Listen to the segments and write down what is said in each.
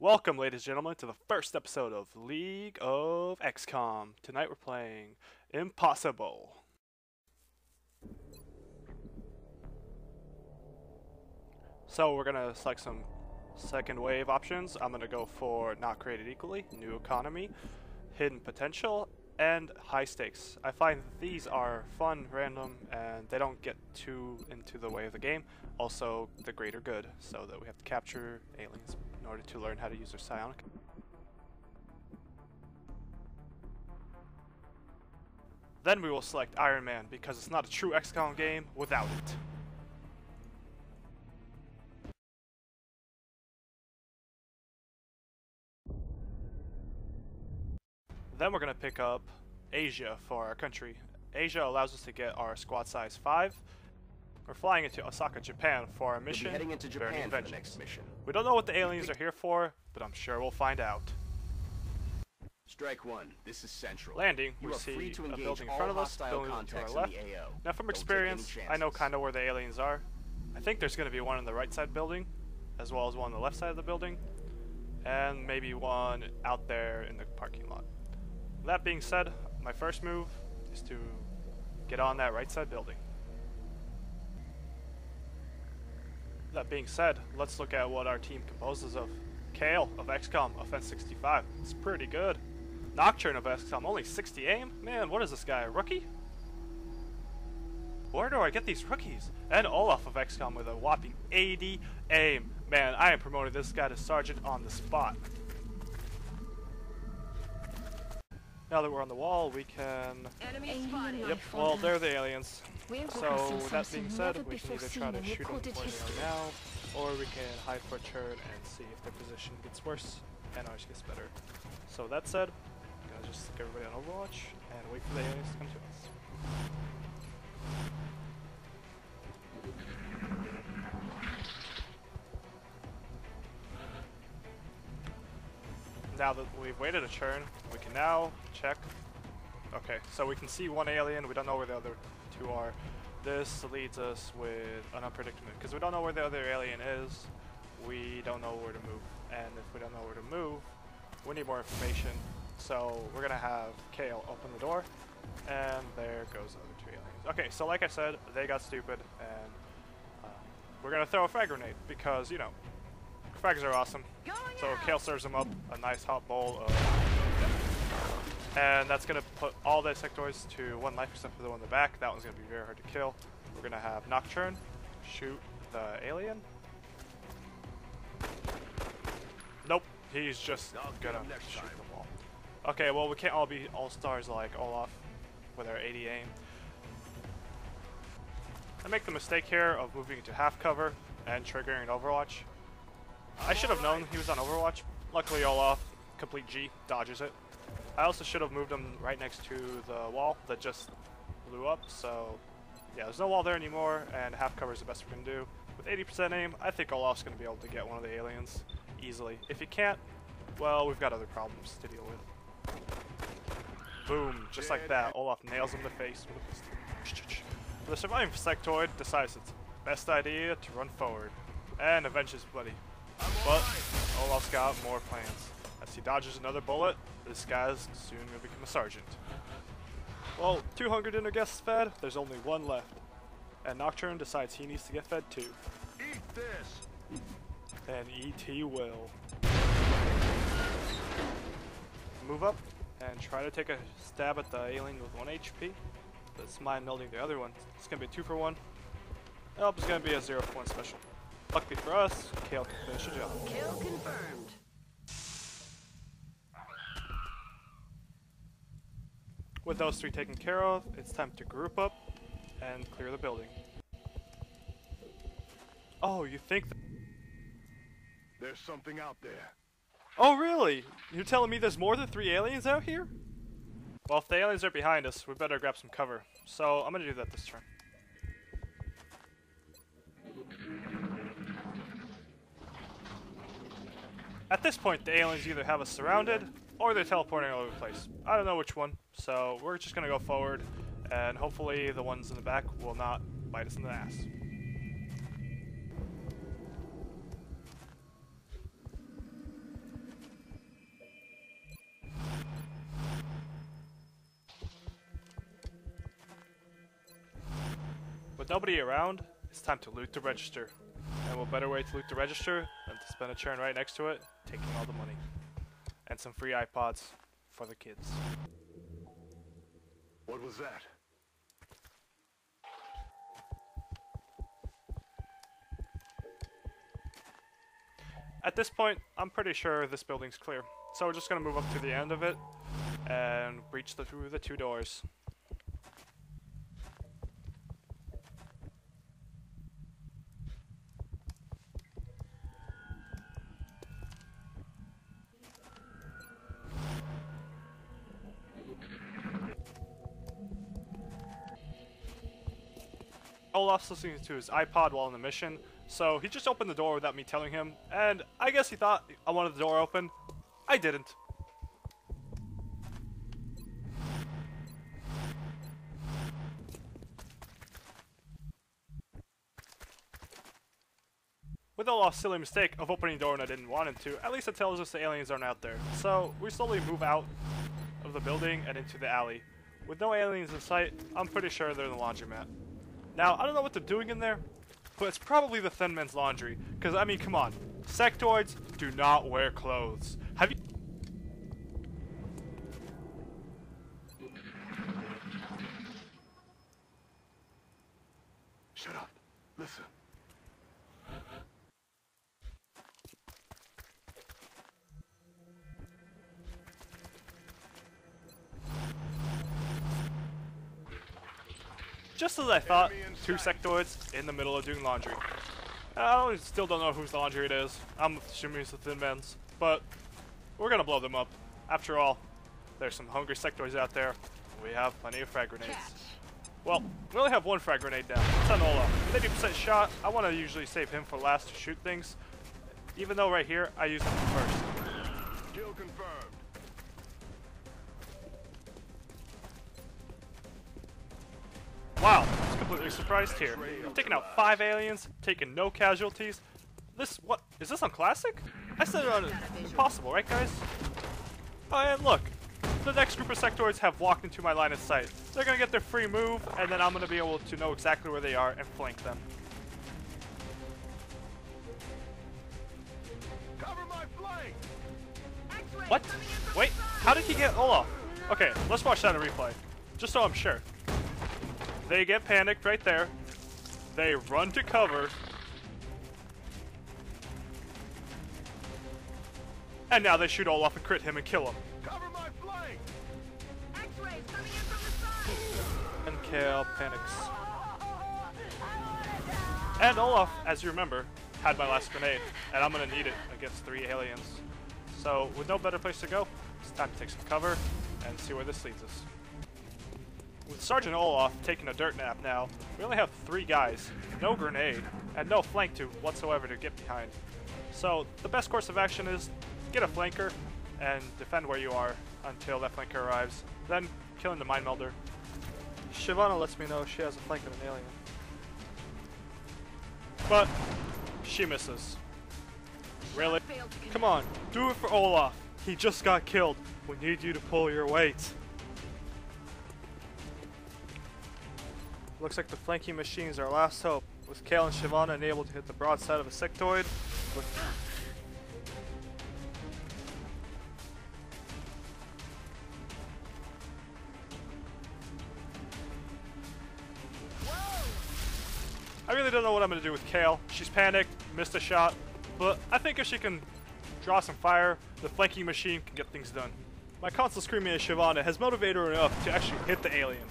Welcome, ladies and gentlemen, to the first episode of League of Xcom. Tonight we're playing Impossible. So we're gonna select some second wave options. I'm gonna go for not created equally, new economy, hidden potential, and high stakes. I find these are fun, random, and they don't get too into the way of the game. Also, the greater good, so that we have to capture aliens in order to learn how to use their psionic. Then we will select Ironman because it's not a true XCOM game without it. Then we're going to pick up Asia for our country. Asia allows us to get our squad size 5. We're flying into Osaka, Japan for our mission, heading into Japan Burning for the Vengeance. next mission. We don't know what the aliens are here for, but I'm sure we'll find out. Strike one. This is Central. Landing, You we are free see to a engage building in all front of us, hostile building to our contacts in left. the AO. Now from Don't take experience, any I know chances. kind of where the aliens are. I think there's going to be one on the right side building, as well as one on the left side of the building, and maybe one out there in the parking lot. That being said, my first move is to get on that right side building. That being said, let's look at what our team composes of. Kale of Xcom, offense 65. It's pretty good. Nocturne of Xcom, only 60 aim? Man, what is this guy, a rookie? Where do I get these rookies? And Olaf of Xcom with a whopping 80 aim. Man, I am promoting this guy to sergeant on the spot. Now that we're on the wall, we can... Enemy spotted. Yep, well, they're the aliens. We're So, witnessing that something being said, never we can before either seen try to in shoot them recorded where they history. are now, or we can hide for a turn and see if their position gets worse and ours gets better. So that said, I'm gonna just stick everybody on Overwatch and wait for the aliens to come to us. Now that we've waited a turn, we can now check. Okay, so we can see one alien, we don't know where the other two are. This leads us with an unpredictable, because we don't know where the other alien is, we don't know where to move. And if we don't know where to move, we need more information. So we're gonna have Kale open the door, and there goes the other two aliens. Okay, so like I said, they got stupid, and we're gonna throw a frag grenade, because, you know, frags are awesome. So Kale serves him up a nice hot bowl of... And that's going to put all the sectoids to 1 life except for the one in the back. That one's going to be very hard to kill. We're going to have Nocturne shoot the alien. Nope, he's just going to shoot the wall. Okay, well we can't all be all-stars like Olaf with our 80 aim. I make the mistake here of moving into half cover and triggering an Overwatch. I should have known he was on Overwatch. Luckily Olaf, complete G, dodges it. I also should have moved him right next to the wall that just blew up, so yeah, there's no wall there anymore, and half cover is the best we can do. With 80% aim, I think Olaf's going to be able to get one of the aliens easily. If he can't, well, we've got other problems to deal with. Boom, just like that, Olaf nails him in the face with a pistol. The surviving sectoid decides it's best idea to run forward and avenge his buddy. But Olaf's got more plans. As he dodges another bullet, this guy's soon going to become a sergeant. Well, 200 dinner guests fed, there's only one left. And Nocturne decides he needs to get fed too. Eat this. And eat he will. Move up and try to take a stab at the alien with 1 HP. That's mind melding the other one. It's going to be a 2 for 1. Nope, it's going to be a 0 for 1 special. Luckily for us, Kale can finish the job. Kill confirmed. With those 3 taken care of, it's time to group up and clear the building. Oh, you think There's something out there. Oh, really? You're telling me there's more than 3 aliens out here? Well, if the aliens are behind us, we better grab some cover. So, I'm gonna do that this turn. At this point, the aliens either have us surrounded, or they're teleporting all over the place. I don't know which one, so we're just gonna go forward, and hopefully the ones in the back will not bite us in the ass. With nobody around, it's time to loot the register. And what better way to loot the register than to spend a turn right next to it, taking all the money. And some free iPods for the kids. What was that? At this point, I'm pretty sure this building's clear. So we're just gonna move up to the end of it and breach through the 2 doors. Olaf's listening to his iPod while on the mission, so he just opened the door without me telling him, and I guess he thought I wanted the door open. I didn't. With Olaf's silly mistake of opening the door when I didn't want him to, at least it tells us the aliens aren't out there. So we slowly move out of the building and into the alley. With no aliens in sight, I'm pretty sure they're in the laundromat. Now, I don't know what they're doing in there, but it's probably the Thin Man's laundry. Because, I mean, come on. Sectoids do not wear clothes. Have you... Shut up. Listen. Just as I thought, 2 sectoids in the middle of doing laundry. I still don't know whose laundry it is. I'm assuming it's the Thin Man's, but we're gonna blow them up. After all, there's some hungry sectoids out there. We have plenty of frag grenades. Well, we only have 1 frag grenade down. It's on Olaf. 80% shot. I want to usually save him for last to shoot things, even though right here I use him first. Kill confirmed. Wow, I was completely surprised here. I've taken out 5 aliens, taken no casualties. What? Is this on Classic? I said it on Impossible, right guys? Oh, and look. The next group of sectoids have walked into my line of sight. They're gonna get their free move, and then I'm gonna be able to know exactly where they are and flank them. Cover my flank. What? Wait, how did he get Olaf? Okay, let's watch that in replay, just so I'm sure. They get panicked right there. They run to cover. And now they shoot Olaf and crit him and kill him. Cover my flank. X-rays coming in from the side. And Kale panics. And Olaf, as you remember, had my last grenade, and I'm gonna need it against 3 aliens. So, with no better place to go, it's time to take some cover and see where this leads us. With Sergeant Olaf taking a dirt nap now, we only have 3 guys, no grenade, and no flank to whatsoever to get behind. So the best course of action is get a flanker and defend where you are until that flanker arrives, then killing the mind melder. Shyvana lets me know she has a flank of an alien. But she misses. Really? Come on, do it for Olaf. He just got killed. We need you to pull your weight. Looks like the flanking machines are our last hope, with Kale and Shyvana unable to hit the broadside of a sectoid. I really don't know what I'm going to do with Kale. She's panicked, missed a shot, but I think if she can draw some fire, the flanking machine can get things done. My constant screaming at Shyvana has motivated her enough to actually hit the alien.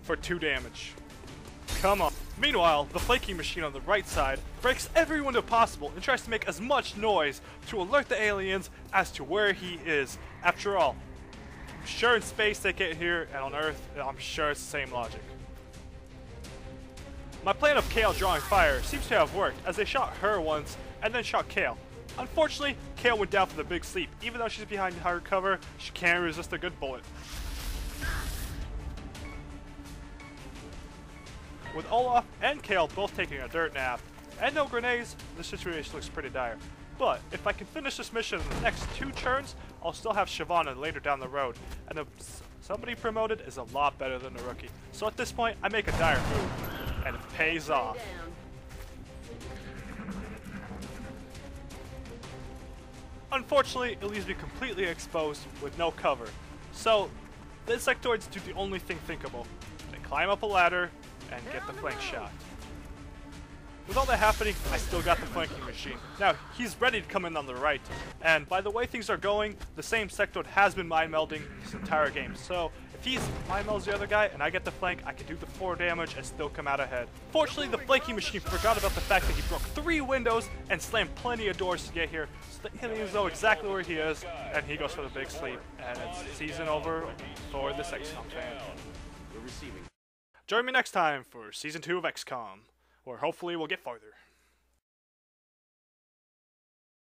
For 2 damage. Come on. Meanwhile, the flanking machine on the right side breaks every window possible and tries to make as much noise to alert the aliens as to where he is. After all, I'm sure in space they get here, and on Earth, I'm sure it's the same logic. My plan of Kale drawing fire seems to have worked, as they shot her once and then shot Kale. Unfortunately, Kale went down for the big sleep. Even though she's behind hard cover, she can't resist a good bullet. With Olaf and Kale both taking a dirt nap, and no grenades, the situation looks pretty dire. But if I can finish this mission in the next 2 turns, I'll still have Shyvana later down the road, and somebody promoted is a lot better than a rookie. So at this point, I make a dire move. and it pays off. Down. Unfortunately, it leaves me completely exposed with no cover. So, the insectoids do the only thing thinkable. They climb up a ladder and get the flank shot. With all that happening, I still got the flanking machine. Now, he's ready to come in on the right. And by the way things are going, the same sectoid has been mind melding this entire game. So, if he's mind melds the other guy and I get the flank, I can do the 4 damage and still come out ahead. Fortunately, the flanking machine forgot about the fact that he broke 3 windows and slammed plenty of doors to get here. So the aliens know exactly where he is, and he goes for the big sleep. And it's season over for this Xcom fan. We're receiving. Join me next time for Season 2 of Xcom, where hopefully we'll get farther.